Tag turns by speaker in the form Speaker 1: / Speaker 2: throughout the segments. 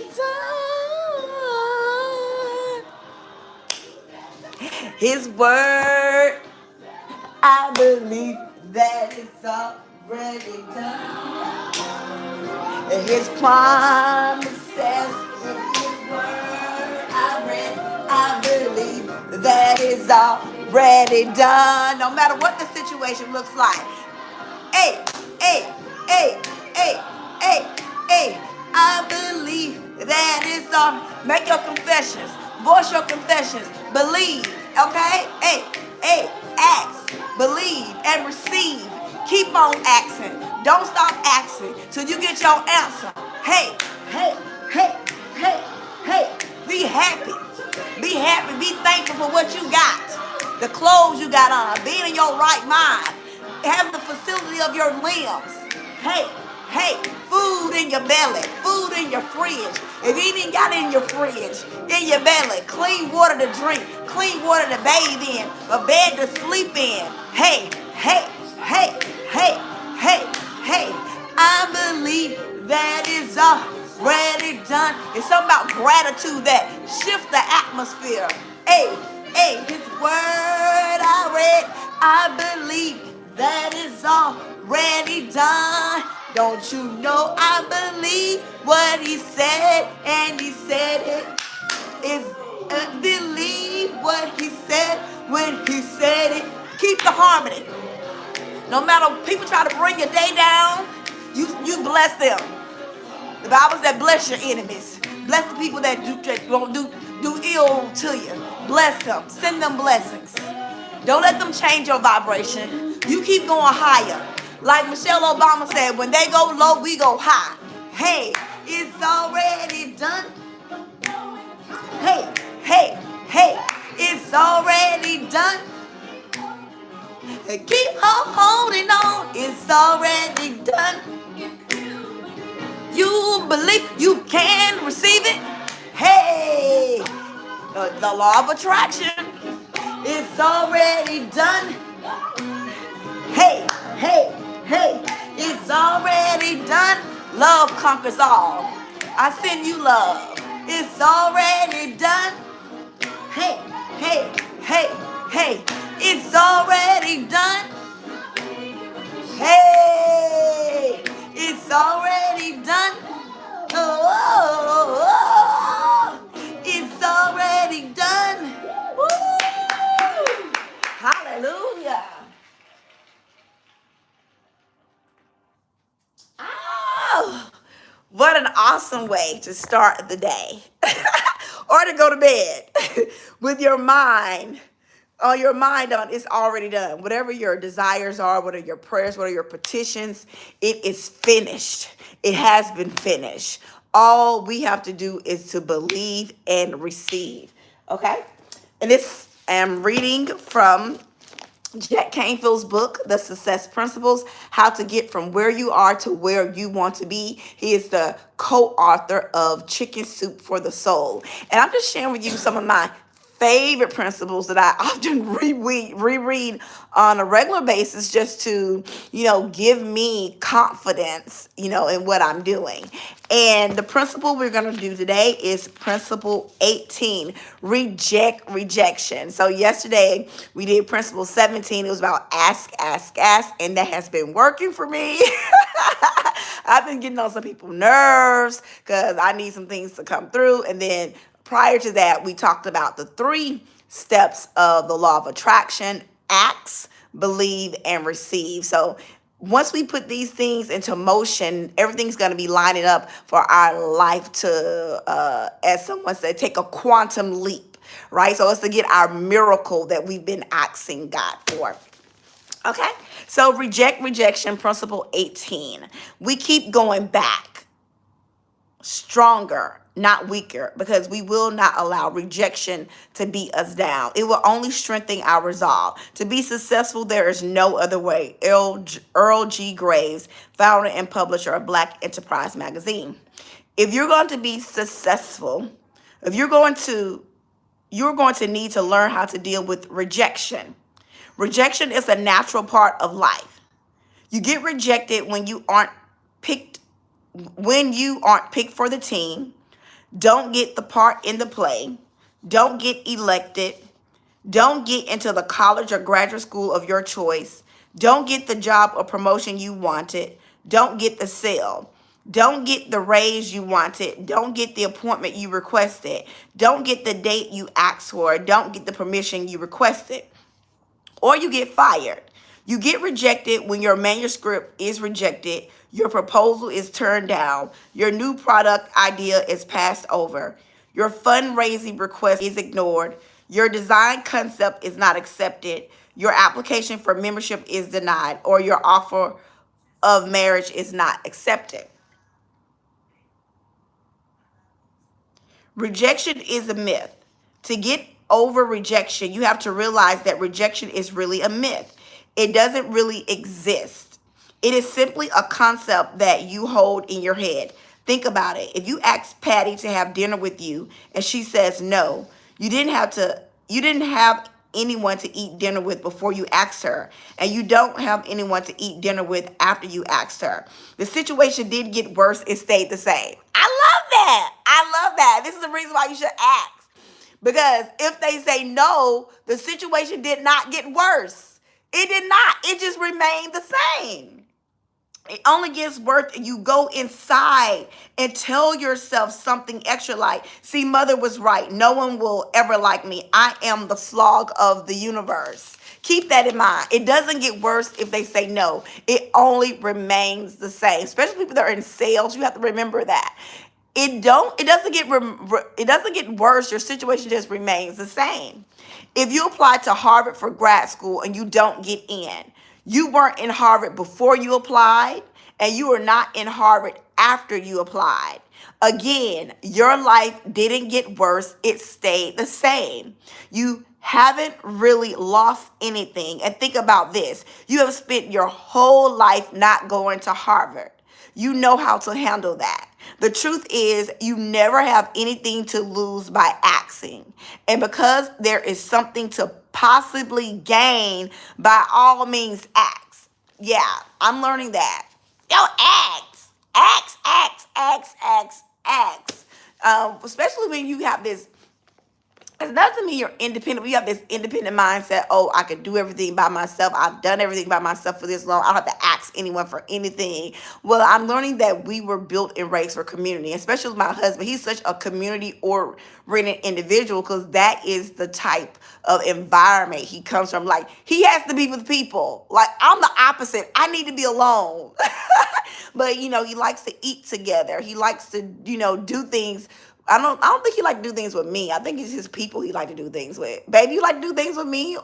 Speaker 1: done. His word, I believe that it's already done. His promises, his word, I believe that it's already done. No matter what the situation looks like. Hey, hey, hey, hey, hey, hey. I believe that it's on. Make your confessions. Voice your confessions. Believe. Okay? Hey, hey, ask, believe, and receive. Keep on asking. Don't stop asking till you get your answer. Hey, hey, hey, hey, hey. Be happy. Be happy. Be thankful for what you got. The clothes you got on. Being in your right mind. Having the facility of your limbs. Hey, hey, food in your belly, food in your fridge. If you didn't got it in your fridge, in your belly, clean water to drink, clean water to bathe in, a bed to sleep in. Hey, hey, hey, hey, hey, hey. I believe that is already done. It's something about gratitude that shifts the atmosphere. Hey, hey, his word I read, I believe that is already done. Don't you know I believe what he said, and he said it is believe what he said when he said it. Keep the harmony. No matter people try to bring your day down, you bless them. The Bible said bless your enemies. Bless the people that won't do ill to you. Bless them. Send them blessings. Don't let them change your vibration. You keep going higher. Like Michelle Obama said, when they go low, we go high. Hey, it's already done. Hey, hey, hey, it's already done. Keep on holding on. It's already done. You believe you can receive it. Hey, the law of attraction. It's already done. Hey, hey, hey, it's already done. Love conquers all. I send you love. It's already done. Hey, hey, hey, hey, it's already done. Hey, it's already done. Oh, it's already done. Woo! Hallelujah. Oh, what an awesome way to start the day or to go to bed with your mind. Your mind on it's already done. Whatever your desires are, what are your prayers, what are your petitions, it is finished. It has been finished. All we have to do is to believe and receive. Okay? And this I'm reading from Jack Canfield's book, The Success Principles, How to Get from Where You Are to Where You Want to Be. He is the co-author of Chicken Soup for the Soul. And I'm just sharing with you some of my favorite principles that I often reread on a regular basis just to, give me confidence, in what I'm doing. And the principle we're going to do today is principle 18, rejection. So yesterday we did principle 17. It was about ask, and that has been working for me. I've been getting on some people's nerves because I need some things to come through. And then prior to that, we talked about the 3 steps of the law of attraction: ask, believe, and receive. So once we put these things into motion, everything's going to be lining up for our life to, as someone said, take a quantum leap, right? So it's to get our miracle that we've been asking God for. Okay, so rejection, principle 18. We keep going back, stronger, not weaker, because we will not allow rejection to beat us down. It will only strengthen our resolve. To be successful, there is no other way. Earl G. Graves, founder and publisher of Black Enterprise Magazine. If you're going to be successful, if you're going to need to learn how to deal with rejection. Rejection is a natural part of life. You get rejected when you aren't picked for the team. Don't get the part in the play. Don't get elected. Don't get into the college or graduate school of your choice. Don't get the job or promotion you wanted. Don't get the sale. Don't get the raise you wanted. Don't get the appointment you requested. Don't get the date you asked for. Don't get the permission you requested. Or you get fired. You get rejected when your manuscript is rejected, your proposal is turned down, your new product idea is passed over, your fundraising request is ignored, your design concept is not accepted, your application for membership is denied, or your offer of marriage is not accepted. Rejection is a myth. To get over rejection, you have to realize that rejection is really a myth. It doesn't really exist. It is simply a concept that you hold in your head. Think about it. If you ask Patty to have dinner with you and she says no, you didn't have anyone to eat dinner with before you asked her, and you don't have anyone to eat dinner with after you asked her. The situation did get worse, it stayed the same. I love that. I love that. This is the reason why you should ask. Because if they say no, the situation did not get worse. It did not. It just remained the same. It only gets worse if you go inside and tell yourself something extra like, see, mother was right. No one will ever like me. I am the slog of the universe. Keep that in mind. It doesn't get worse if they say no. It only remains the same. Especially people that are in sales, you have to remember that. It doesn't get worse. Your situation just remains the same. If you apply to Harvard for grad school and you don't get in, you weren't in Harvard before you applied, and you are not in Harvard after you applied. Again, your life didn't get worse. It stayed the same. You haven't really lost anything. And think about this. You have spent your whole life not going to Harvard. You know how to handle that. The truth is, you never have anything to lose by asking. And because there is something to possibly gain, by all means, ask. Yeah, I'm learning that. Yo, ask. Ask, ask, ask, ask, ask. Especially when you have this. It doesn't mean you're independent. We have this independent mindset. Oh, I can do everything by myself. I've done everything by myself for this long. I don't have to ask anyone for anything. Well, I'm learning that we were built and raised for community, especially with my husband. He's such a community-oriented individual because that is the type of environment he comes from. Like, he has to be with people. Like, I'm the opposite. I need to be alone. But, he likes to eat together. He likes to, do things. I don't think he like to do things with me. I think it's his people he like to do things with. Baby, you like to do things with me?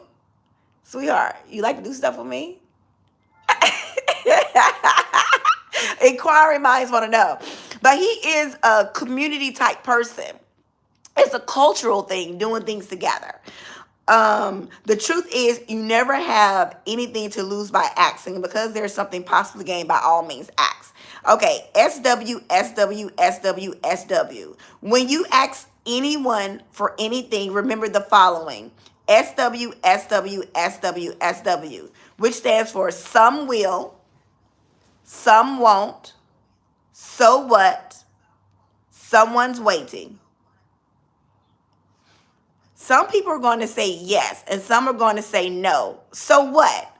Speaker 1: Sweetheart, you like to do stuff with me? Inquiring minds want to know. But he is a community type person. It's a cultural thing, doing things together. The truth is, you never have anything to lose by asking. Because there's something possible to gain, by all means, ask. Okay, SW, SW, SW, SW. When you ask anyone for anything, remember the following. SW, SW, SW, SW, which stands for some will, some won't, so what, someone's waiting. Some people are going to say yes, and some are going to say no. So what?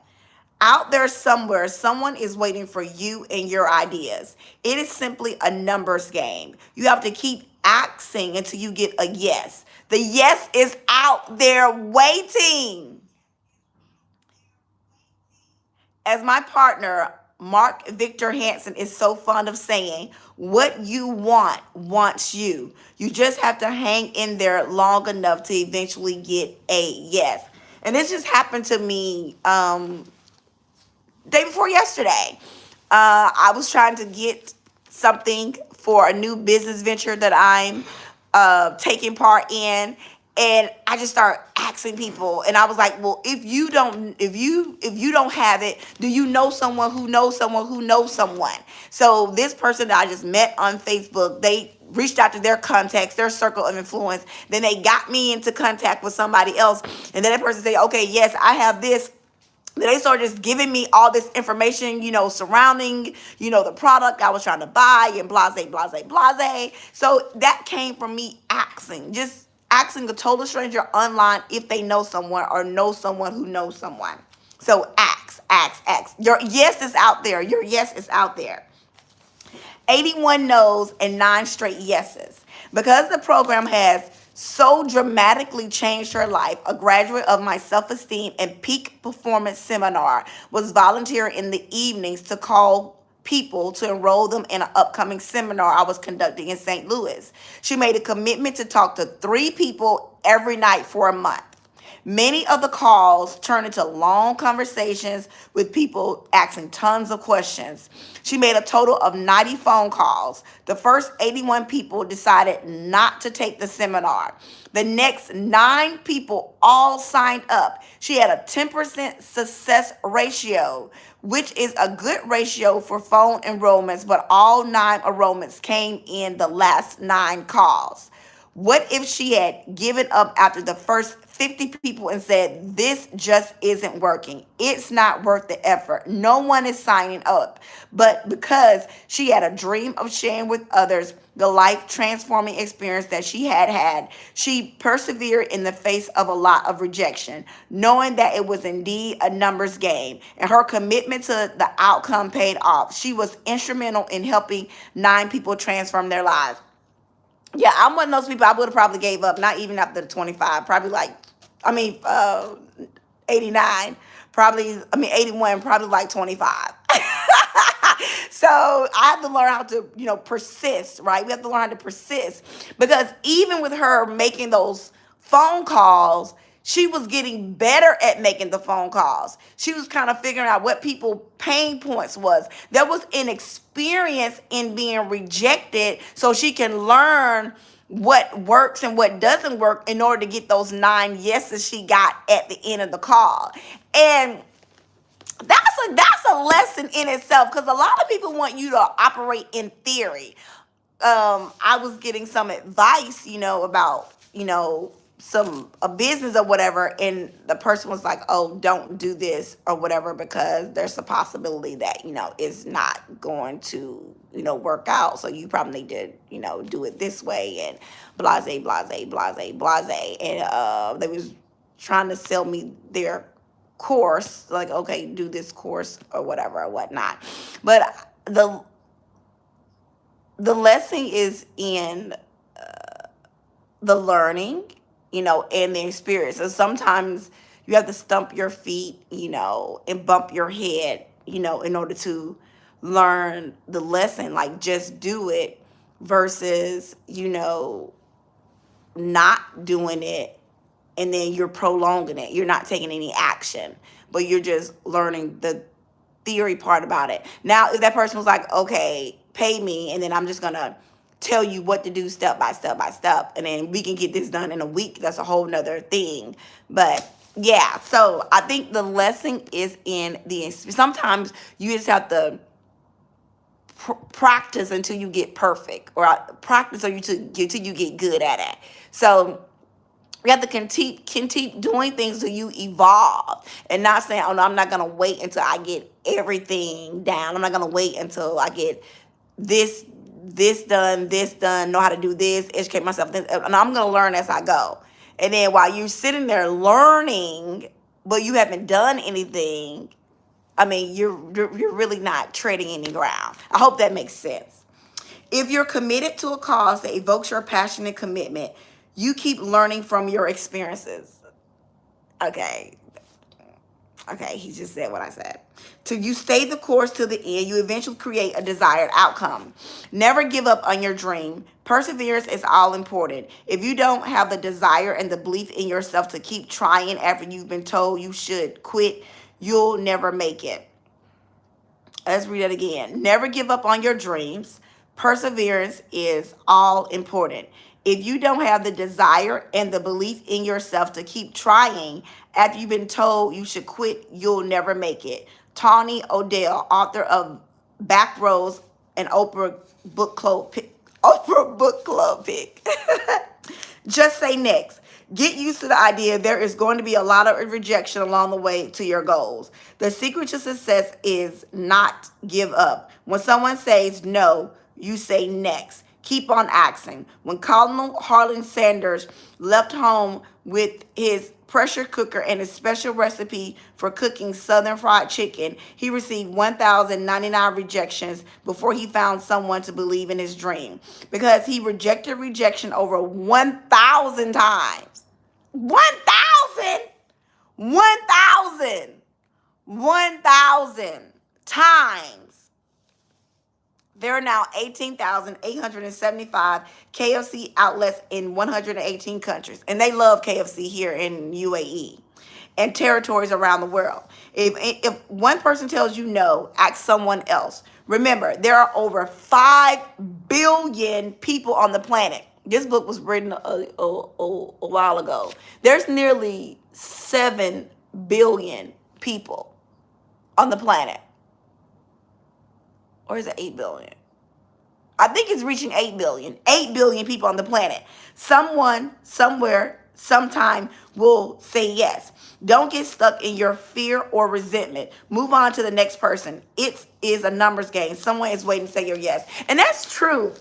Speaker 1: Out there somewhere, someone is waiting for you and your ideas. It is simply a numbers game. You have to keep asking until you get a yes. The yes is out there waiting. As my partner, Mark Victor Hansen, is so fond of saying, what you want wants you. You just have to hang in there long enough to eventually get a yes. And this just happened to me day before yesterday. I was trying to get something for a new business venture that I'm taking part in, and I just started asking people, and I was like, well, if you don't have it, do you know someone who knows someone who knows someone? So this person that I just met on Facebook, they reached out to their contacts, their circle of influence. Then they got me into contact with somebody else, and then that person said, okay, yes, I have this. They started just giving me all this information, surrounding, the product I was trying to buy and blase, blase, blase. So that came from me just asking a total stranger online if they know someone or know someone who knows someone. So ask. Your yes is out there. Your yes is out there. 81 no's and 9 straight yeses. Because the program has so dramatically changed her life, a graduate of my self-esteem and peak performance seminar was volunteering in the evenings to call people to enroll them in an upcoming seminar I was conducting in St. Louis. She made a commitment to talk to 3 people every night for a month. Many of the calls turned into long conversations with people asking tons of questions. She made a total of 90 phone calls. The first 81 people decided not to take the seminar. The next 9 people all signed up. She had a 10% success ratio, which is a good ratio for phone enrollments, but all 9 enrollments came in the last 9 calls. What if she had given up after the first 50 people and said, this just isn't working? It's not worth the effort. No one is signing up. But because she had a dream of sharing with others the life transforming experience that she had, she persevered in the face of a lot of rejection, knowing that it was indeed a numbers game. And her commitment to the outcome paid off. She was instrumental in helping 9 people transform their lives. Yeah, I'm one of those people I would have probably gave up, not even after the 25, probably 89, 81, probably like 25. So I have to learn how to, persist, right? We have to learn how to persist because even with her making those phone calls, she was getting better at making the phone calls. She was kind of figuring out what people pain points was. There was an experience in being rejected so she can learn what works and what doesn't work in order to get those 9 yeses she got at the end of the call. And that's a lesson in itself because a lot of people want you to operate in theory. I was getting some advice, about, some a business or whatever, and the person was like, "Oh, don't do this or whatever because there's a possibility that it's not going to work out. So you probably need to do it this way and blase, blase, blase, blase." And they was trying to sell me their course, like, okay, do this course or whatever or whatnot. But the lesson is in the learning, and the experience. So sometimes you have to stump your feet, and bump your head, in order to learn the lesson. Like just do it versus, not doing it and then you're prolonging it. You're not taking any action, but you're just learning the theory part about it. Now, if that person was like, okay, pay me, and then I'm just going to tell you what to do step by step by step, and then we can get this done in a week, that's a whole nother thing. But yeah, so I think the lesson is in sometimes you just have to practice until you get perfect, or practice until you get good at it. So you have to keep doing things until you evolve, and not saying, oh no, I'm not gonna wait until I get everything down. I'm not gonna wait until I get this done, know how to do this, educate myself, and I'm gonna learn as I go. And then while you're sitting there learning, but you haven't done anything, I mean, you're really not treading any ground. I hope that makes sense. If you're committed to a cause that evokes your passion and commitment, you keep learning from your experiences. Okay, he just said what I said. Till you stay the course to the end, you eventually create a desired outcome. Never give up on your dream. Perseverance is all important. If you don't have the desire and the belief in yourself to keep trying after you've been told you should quit, you'll never make it. Let's read it again. Never give up on your dreams. Perseverance is all important. If you don't have the desire and the belief in yourself to keep trying after you've been told you should quit, you'll never make it. Tawny O'Dell, author of Back Rows and Oprah Book Club pick. Just say next. Get used to the idea there is going to be a lot of rejection along the way to your goals. The secret to success is not give up. When someone says no, you say next. Keep on asking. When Colonel Harlan Sanders left home with his pressure cooker and a special recipe for cooking southern fried chicken, he received 1,099 rejections before he found someone to believe in his dream. Because he rejected rejection over 1,000 times. 1,000! 1,000! 1,000 times. There are now 18,875 KFC outlets in 118 countries. And they love KFC here in UAE and territories around the world. If one person tells you no, ask someone else. Remember, there are over 5 billion people on the planet. This book was written a while ago. There's nearly 7 billion people on the planet. Or is it 8 billion? I think it's reaching 8 billion. 8 billion people on the planet. Someone, somewhere, sometime will say yes. Don't get stuck in your fear or resentment. Move on to the next person. It is a numbers game. Someone is waiting to say your yes. And that's true.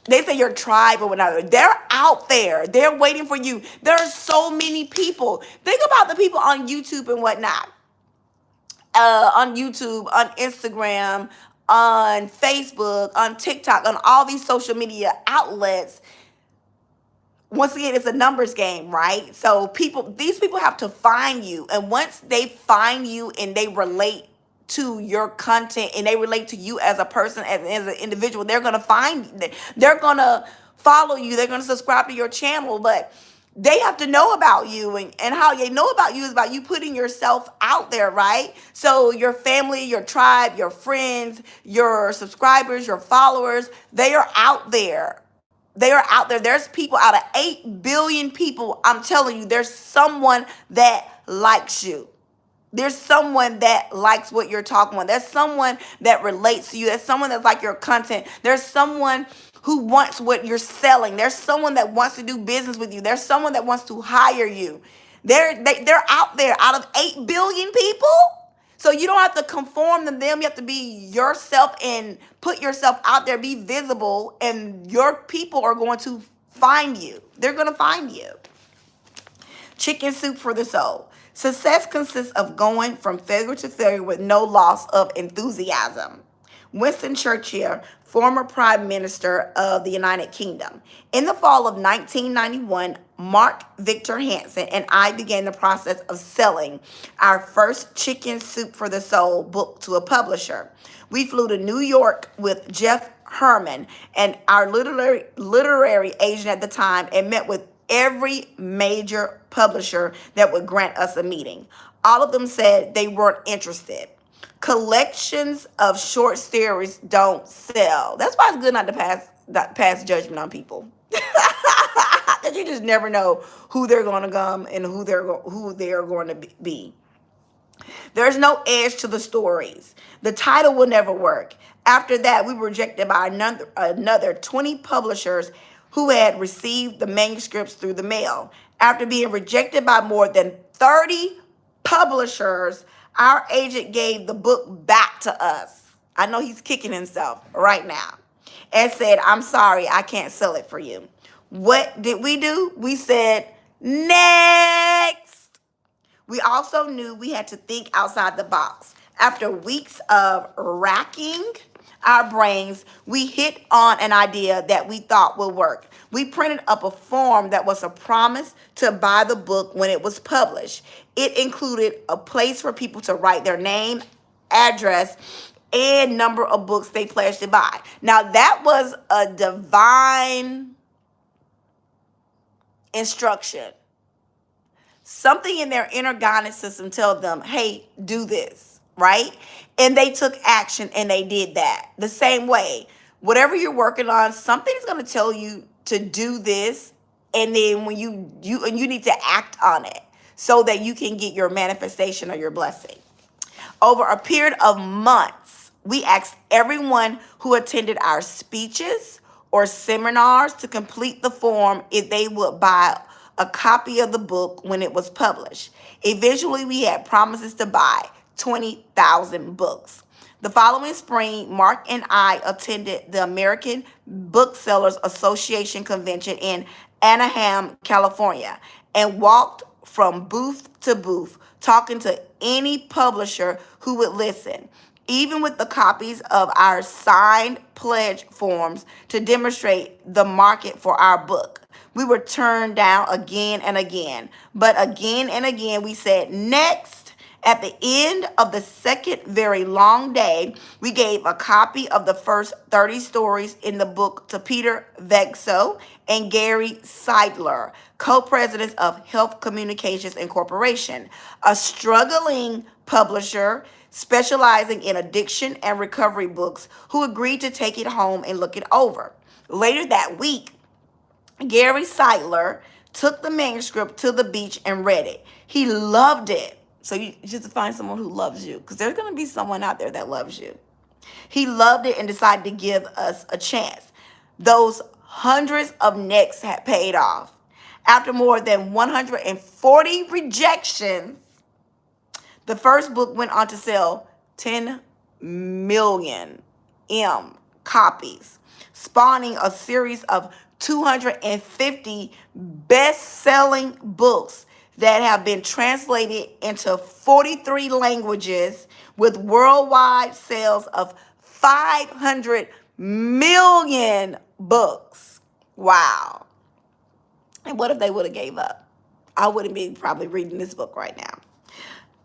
Speaker 1: They say your tribe or whatever. They're out there. They're waiting for you. There are so many people. Think about the people on YouTube and whatnot. On YouTube, on Instagram, on Facebook, on TikTok, on all these social media outlets. Once again, it's a numbers game, right? So these people have to find you. And once they find you and they relate to your content and they relate to you as a person, as an individual, they're going to find you. They're going to follow you. They're going to subscribe to your channel. But they have to know about you, and how they know about you is about you putting yourself out there, right? So your family, your tribe, your friends, your subscribers, your followers, they are out there. They are out there. There's people out of 8 billion people. I'm telling you, there's someone that likes you. There's someone that likes what you're talking about. There's someone that relates to you. There's someone that's like your content. There's someone who wants what you're selling. There's someone that wants to do business with you. There's someone that wants to hire you. They're out there out of 8 billion people. So you don't have to conform to them. You have to be yourself and put yourself out there, be visible, and your people are going to find you. They're going to find you. Chicken soup for the soul. Success consists of going from failure to failure with no loss of enthusiasm. Winston Churchill, former Prime Minister of the United Kingdom. In the fall of 1991, Mark Victor Hansen and I began the process of selling our first Chicken Soup for the Soul book to a publisher. We flew to New York with Jeff Herman and our literary agent at the time and met with every major publisher that would grant us a meeting. All of them said they weren't interested. Collections of short stories don't sell. That's why it's good not to pass judgment on people. Because you just never know who they're going to come and who they're going to be. There's no edge to the stories. The title will never work. After that, we were rejected by another 20 publishers who had received the manuscripts through the mail. After being rejected by more than 30 publishers, our agent gave the book back to us. I know he's kicking himself right now. And said, I'm sorry, I can't sell it for you. What did we do? We said, next. We also knew we had to think outside the box. After weeks of racking our brains, we hit on an idea that we thought would work. We printed up a form that was a promise to buy the book when it was published. It included a place for people to write their name, address, and number of books they pledged to buy. Now, that was a divine instruction. Something in their inner guidance system tells them, hey, do this, right? And they took action and they did that. The same way, whatever you're working on, something's going to tell you to do this. And then when you need to act on it so that you can get your manifestation or your blessing. Over a period of months, we asked everyone who attended our speeches or seminars to complete the form if they would buy a copy of the book when it was published. Eventually, we had promises to buy 20,000 books. The following spring, Mark and I attended the American Booksellers Association convention in Anaheim, California, and walked from booth to booth, talking to any publisher who would listen, even with the copies of our signed pledge forms to demonstrate the market for our book. We were turned down again and again, but again and again we said next. At the end of the second very long day, we gave a copy of the first 30 stories in the book to Peter Vexo and Gary Seidler, co-presidents of Health Communications Incorporation, a struggling publisher specializing in addiction and recovery books, who agreed to take it home and look it over. Later that week, Gary Seidler took the manuscript to the beach and read it. He loved it. So you just find someone who loves you, because there's going to be someone out there that loves you. He loved it and decided to give us a chance. Those hundreds of necks had paid off. After more than 140 rejections, the first book went on to sell 10 million copies, spawning a series of 250 best-selling books that have been translated into 43 languages with worldwide sales of 500 million books. Wow. And what if they would have gave up? I wouldn't be probably reading this book right now.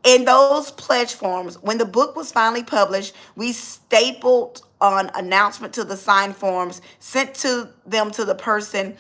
Speaker 1: In those pledge forms, when the book was finally published, we stapled an announcement to the signed forms, sent to them to the person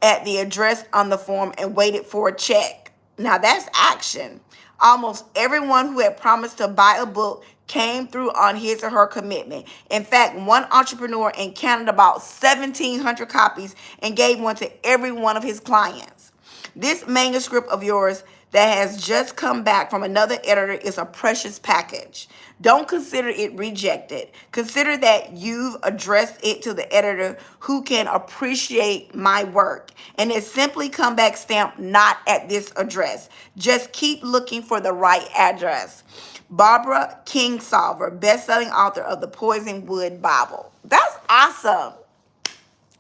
Speaker 1: at the address on the form, and waited for a check. Now that's action. Almost everyone who had promised to buy a book came through on his or her commitment. In fact, one entrepreneur in Canada bought 1,700 copies and gave one to every one of his clients. This manuscript of yours that has just come back from another editor is a precious package. Don't consider it rejected. Consider that you've addressed it to the editor who can appreciate my work. And it's simply come back stamped not at this address. Just keep looking for the right address. Barbara Kingsolver, best-selling author of the Poison Wood Bible. That's awesome.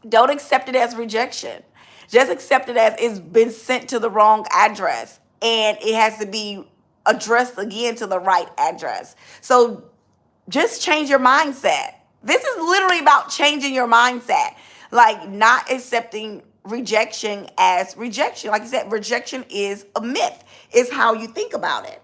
Speaker 1: Don't accept it as rejection. Just accept it as it's been sent to the wrong address, and it has to be addressed again to the right address. So just change your mindset. This is literally about changing your mindset, like not accepting rejection as rejection. Like I said, rejection is a myth. It's how you think about it.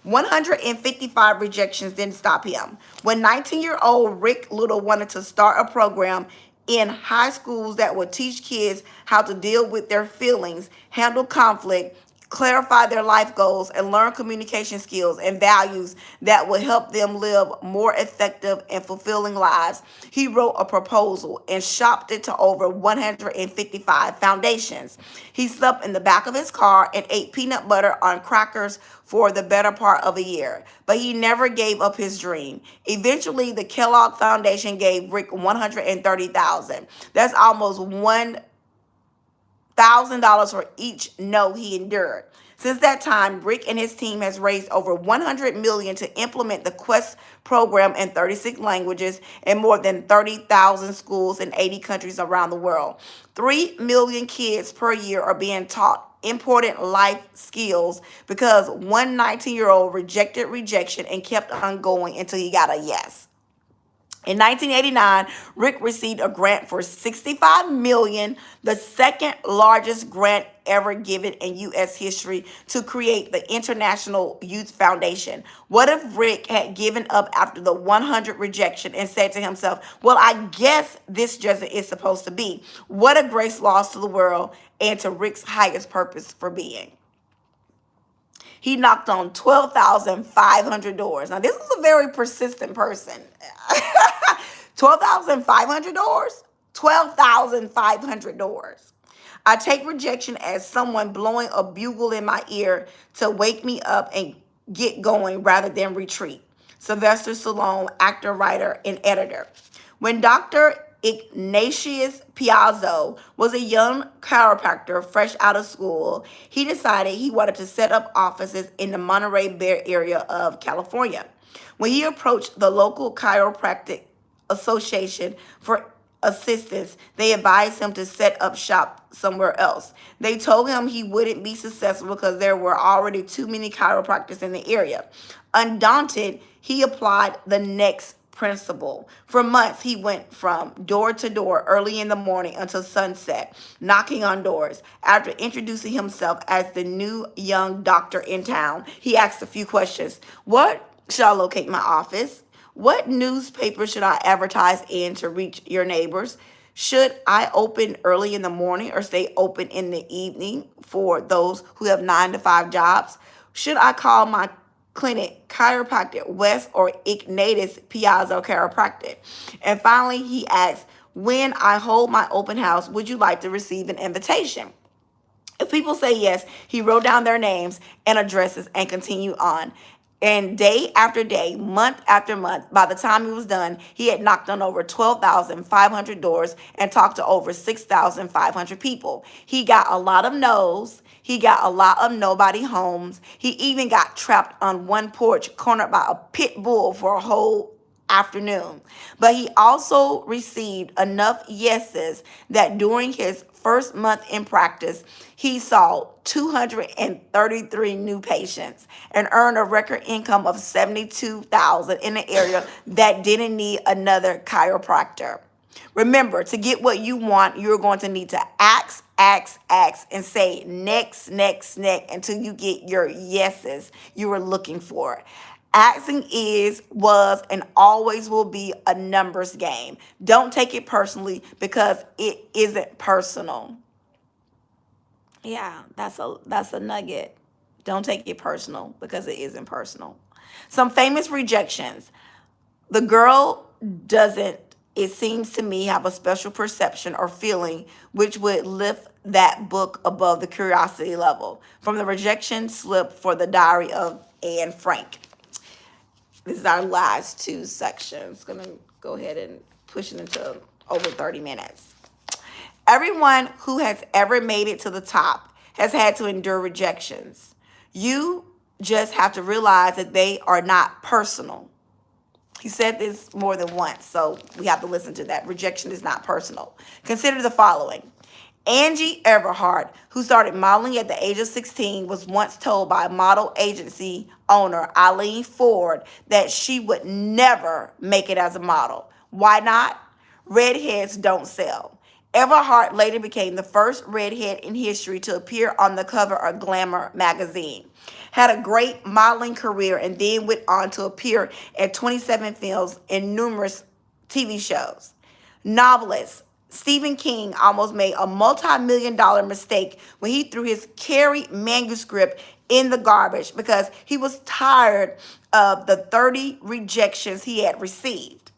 Speaker 1: 155 rejections didn't stop him. When 19-year-old Rick Little wanted to start a program in high schools that would teach kids how to deal with their feelings, handle conflict, clarify their life goals, and learn communication skills and values that will help them live more effective and fulfilling lives, he wrote a proposal and shopped it to over 155 foundations. He slept in the back of his car and ate peanut butter on crackers for the better part of a year, but he never gave up his dream. Eventually, the Kellogg Foundation gave Rick $130,000. That's almost $1,000 for each no he endured. Since that time, Rick and his team has raised over $100 million to implement the Quest program in 36 languages and more than 30,000 schools in 80 countries around the world. 3 million kids per year are being taught important life skills because one 19-year-old rejected rejection and kept on going until he got a yes. In 1989, Rick received a grant for $65 million, the second largest grant ever given in U.S. history, to create the International Youth Foundation. What if Rick had given up after the 100 rejection and said to himself, well, I guess this just is supposed to be. What a grace lost to the world and to Rick's highest purpose for being. He knocked on 12,500 doors. Now, this is a very persistent person. 12,500 doors? 12,500 doors. I take rejection as someone blowing a bugle in my ear to wake me up and get going rather than retreat. Sylvester Stallone, actor, writer, and editor. When Dr. Ignatius Piazzo was a young chiropractor fresh out of school. He decided he wanted to set up offices in the Monterey Bay area of California. When he approached the local chiropractic association for assistance, they advised him to set up shop somewhere else. They told him he wouldn't be successful because there were already too many chiropractors in the area. Undaunted, he applied the next principle. For months, he went from door to door early in the morning until sunset, knocking on doors. After introducing himself as the new young doctor in town, he asked a few questions. What should I locate my office? What newspaper should I advertise in to reach your neighbors? Should I open early in the morning or stay open in the evening for those who have 9 to 5 jobs? Should I call my clinic Chiropractic West or Ignatius Piazza Chiropractic? And finally, he asked, when I hold my open house, would you like to receive an invitation? If people say yes, he wrote down their names and addresses and continued on. And day after day, month after month, by the time he was done, he had knocked on over 12,500 doors and talked to over 6,500 people. He got a lot of no's. He got a lot of nobody homes. He even got trapped on one porch, cornered by a pit bull for a whole afternoon. But he also received enough yeses that during his first month in practice, he saw 233 new patients and earned a record income of $72,000 in an area that didn't need another chiropractor. Remember, to get what you want, you're going to need to ask, and say next, until you get your yeses you were looking for. Asking is, was, and always will be a numbers game. Don't take it personally because it isn't personal. Yeah, that's a nugget. Don't take it personal because it isn't personal. Some famous rejections. The girl doesn't, it seems to me, have a special perception or feeling which would lift that book above the curiosity level. From the rejection slip for the diary of Anne Frank. This is our last 2 sections. Going to go ahead and push it into over 30 minutes. Everyone who has ever made it to the top has had to endure rejections. You just have to realize that they are not personal. He said this more than once, so we have to listen to that. Rejection is not personal. Consider the following. Angie Everhart, who started modeling at the age of 16, was once told by model agency owner Eileen Ford that she would never make it as a model. Why not? Redheads don't sell. Everhart later became the first redhead in history to appear on the cover of Glamour magazine. Had a great modeling career and then went on to appear in 27 films and numerous TV shows. Novelist Stephen King almost made a multi-million-dollar mistake when he threw his Carrie manuscript in the garbage because he was tired of the 30 rejections he had received.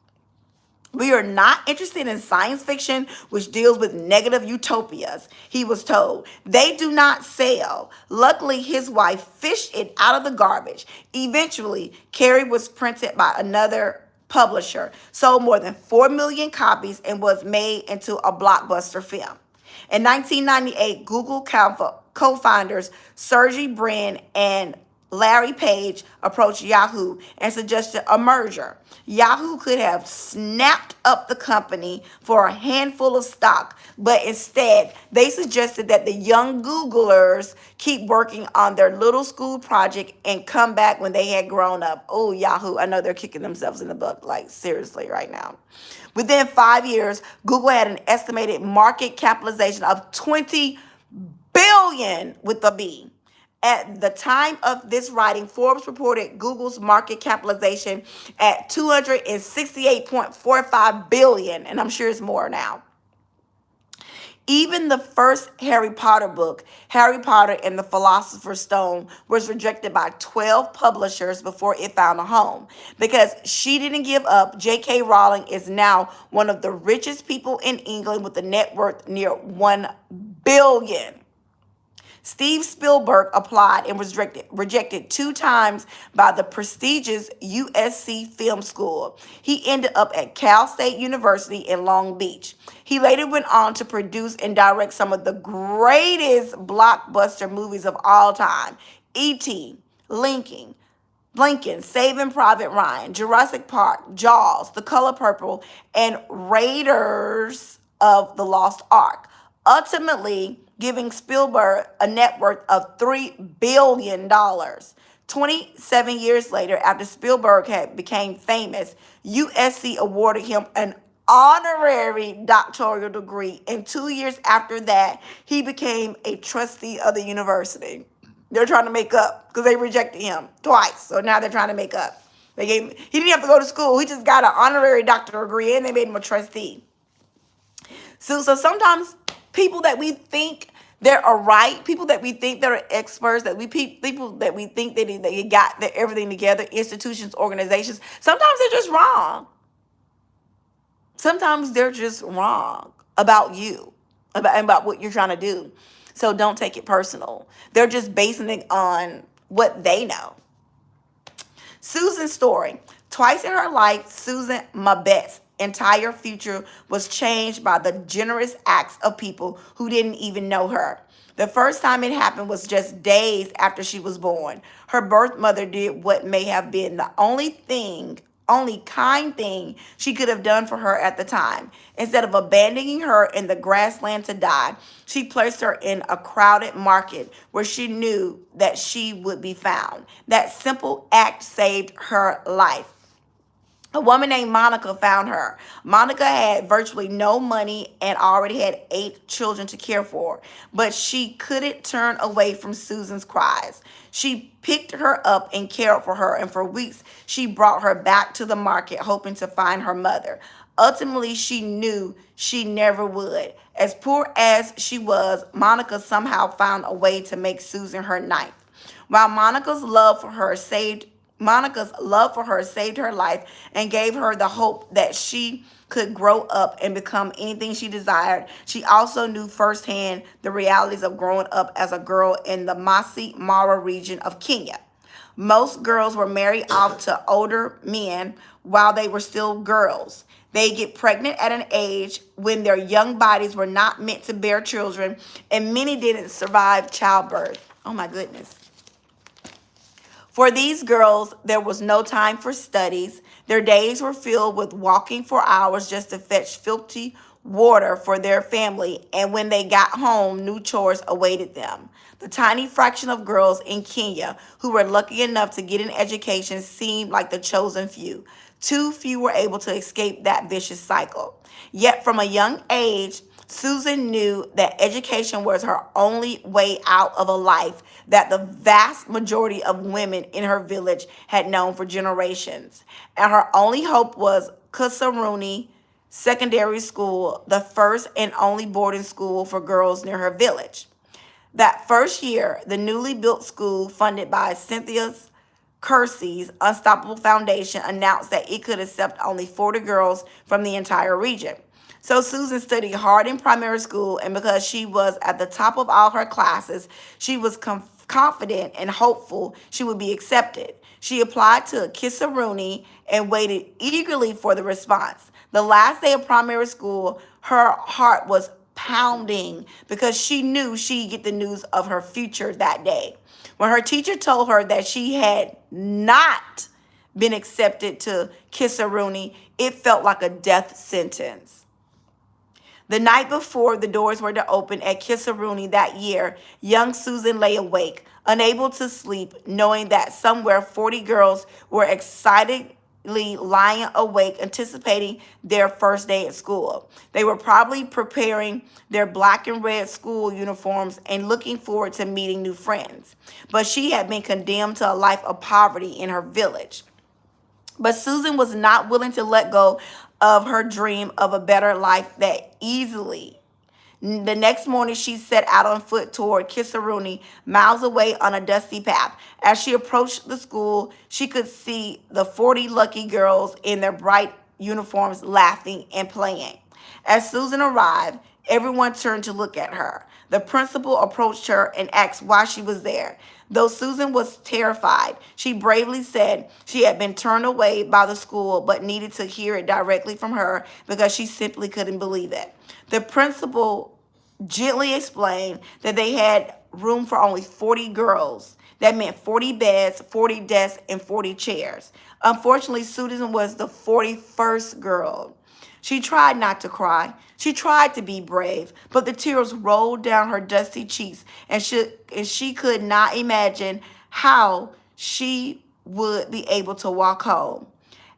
Speaker 1: We are not interested in science fiction, which deals with negative utopias, he was told. They do not sell. Luckily, his wife fished it out of the garbage. Eventually, Carrie was printed by another publisher, sold more than 4 million copies, and was made into a blockbuster film. In 1998, Google co-founders Sergey Brin and Larry Page approached Yahoo and suggested a merger. Yahoo could have snapped up the company for a handful of stock, but instead they suggested that the young Googlers keep working on their little school project and come back when they had grown up. Oh, Yahoo, I know they're kicking themselves in the butt, like seriously right now. Within 5 years, Google had an estimated market capitalization of 20 billion with a B. At the time of this writing, Forbes reported Google's market capitalization at $268.45 billion, and I'm sure it's more now. Even the first Harry Potter book, Harry Potter and the Philosopher's Stone, was rejected by 12 publishers before it found a home. Because she didn't give up, J.K. Rowling is now one of the richest people in England with a net worth near $1 billion. Steve Spielberg applied and was rejected 2 times by the prestigious USC Film School. He ended up at Cal State University in Long Beach. He later went on to produce and direct some of the greatest blockbuster movies of all time: E.T., Lincoln, Saving Private Ryan, Jurassic Park, Jaws, The Color Purple, and Raiders of the Lost Ark, ultimately giving Spielberg a net worth of $3 billion. 27 years later, after Spielberg had became famous, USC awarded him an honorary doctoral degree, and 2 years after that, he became a trustee of the university. They're trying to make up because they rejected him twice. So now they're trying to make up. He didn't have to go to school. He just got an honorary doctoral degree and they made him a trustee. So sometimes people that we think they're all right, people that we think they're experts, people that we think that they got everything together, institutions, organizations, sometimes they're just wrong. Sometimes they're just wrong about you, about what you're trying to do. So don't take it personal. They're just basing it on what they know. Susan's story. Twice in her life, Susan Mabette's entire future was changed by the generous acts of people who didn't even know her. The first time it happened was just days after she was born. Her birth mother did what may have been the only kind thing she could have done for her at the time. Instead of abandoning her in the grassland to die, she placed her in a crowded market where she knew that she would be found. That simple act saved her life. A woman named Monica found her. Monica had virtually no money and already had 8 children to care for, but she couldn't turn away from Susan's cries. She picked her up and cared for her, and for weeks she brought her back to the market, hoping to find her mother. Ultimately, she knew she never would. As poor as she was, Monica somehow found a way to make Susan her ninth. While Monica's love for her saved her life and gave her the hope that she could grow up and become anything she desired. She also knew firsthand the realities of growing up as a girl in the Masai Mara region of Kenya. Most girls were married off to older men while they were still girls. They get pregnant at an age when their young bodies were not meant to bear children, and many didn't survive childbirth. Oh my goodness. For these girls, there was no time for studies. Their days were filled with walking for hours just to fetch filthy water for their family, and when they got home, new chores awaited them. The tiny fraction of girls in Kenya who were lucky enough to get an education seemed like the chosen few. Too few were able to escape that vicious cycle. Yet from a young age, Susan knew that education was her only way out of a life that the vast majority of women in her village had known for generations. And her only hope was Kusaruni Secondary School, the first and only boarding school for girls near her village. That first year, the newly built school, funded by Cynthia's Kersey's Unstoppable Foundation, announced that it could accept only 40 girls from the entire region. So Susan studied hard in primary school, and because she was at the top of all her classes, she was confident and hopeful she would be accepted. She applied to Kisaruni and waited eagerly for the response. The last day of primary school, her heart was pounding because she knew she'd get the news of her future that day. When her teacher told her that she had not been accepted to Kisaruni, it felt like a death sentence. The night before the doors were to open at Kisaruni that year, young Susan lay awake, unable to sleep, knowing that somewhere 40 girls were excitedly lying awake, anticipating their first day at school. They were probably preparing their black and red school uniforms and looking forward to meeting new friends. But she had been condemned to a life of poverty in her village. But Susan was not willing to let go of her dream of a better life that easily. The next morning, she set out on foot toward Kisaruni, miles away on a dusty path. As she approached the school, she could see the 40 lucky girls in their bright uniforms laughing and playing. As Susan arrived, Everyone turned to look at her. The principal approached her and asked why she was there. Though Susan was terrified, she bravely said she had been turned away by the school but needed to hear it directly from her because she simply couldn't believe it. The principal gently explained that they had room for only 40 girls. That meant 40 beds, 40 desks, and 40 chairs. Unfortunately, Susan was the 41st girl. She tried not to cry. She tried to be brave, but the tears rolled down her dusty cheeks, and she could not imagine how she would be able to walk home.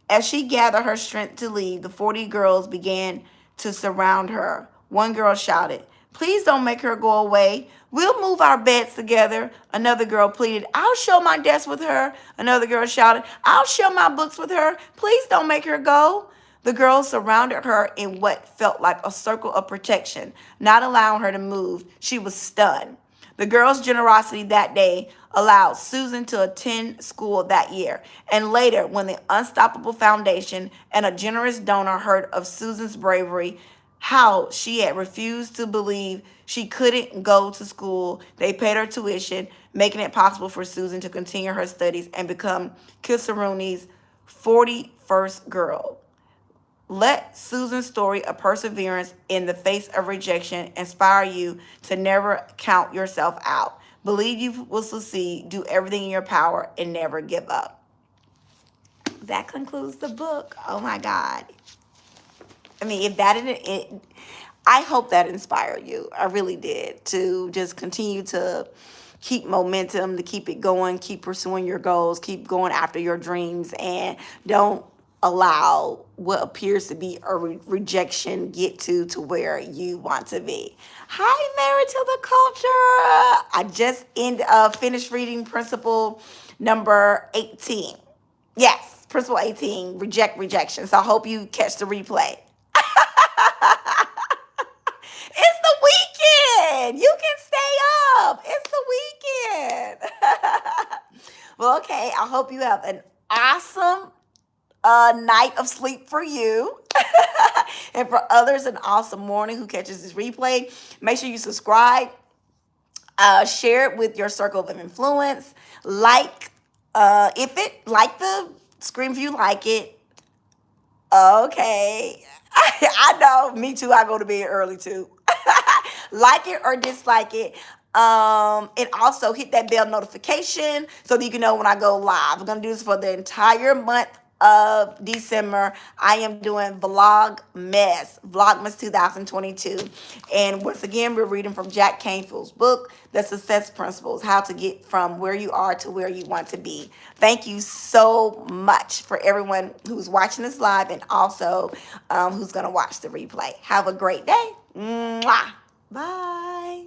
Speaker 1: As she gathered her strength to leave, the 40 girls began to surround her. One girl shouted, "Please don't make her go away. We'll move our beds together." Another girl pleaded, "I'll share my desk with her." Another girl shouted, "I'll share my books with her. Please don't make her go." The girls surrounded her in what felt like a circle of protection, not allowing her to move. She was stunned. The girls' generosity that day allowed Susan to attend school that year. And later, when the Unstoppable Foundation and a generous donor heard of Susan's bravery, how she had refused to believe she couldn't go to school, they paid her tuition, making it possible for Susan to continue her studies and become Kisaruni's 41st girl. Let Susan's story of perseverance in the face of rejection inspire you to never count yourself out. Believe you will succeed, do everything in your power, and never give up. That concludes the book. Oh my God. I mean, if that didn't, I hope that inspired you. I really did, to just continue to keep momentum, to keep it going, keep pursuing your goals, keep going after your dreams, and don't allow what appears to be a rejection get to where you want to be. Hi, Married to the Culture. I just finished reading principle number 18. Yes, principle 18, rejection. So I hope you catch the replay. It's the weekend. You can stay up. It's the weekend. Well, okay. I hope you have an awesome night of sleep for you. And for others, an awesome morning who catches this replay. Make sure you subscribe. Share it with your circle of influence. Like the screen if you like it. Okay. I know, me too. I go to bed early too. Like it or dislike it. And also hit that bell notification so that you can know when I go live. I'm going to do this for the entire month of December. I am doing Vlogmas 2022. And once again, we're reading from Jack Canfield's book, The Success Principles, how to get from where you are to where you want to be. Thank you so much for everyone who's watching this live and also who's going to watch the replay. Have a great day. Mwah. Bye.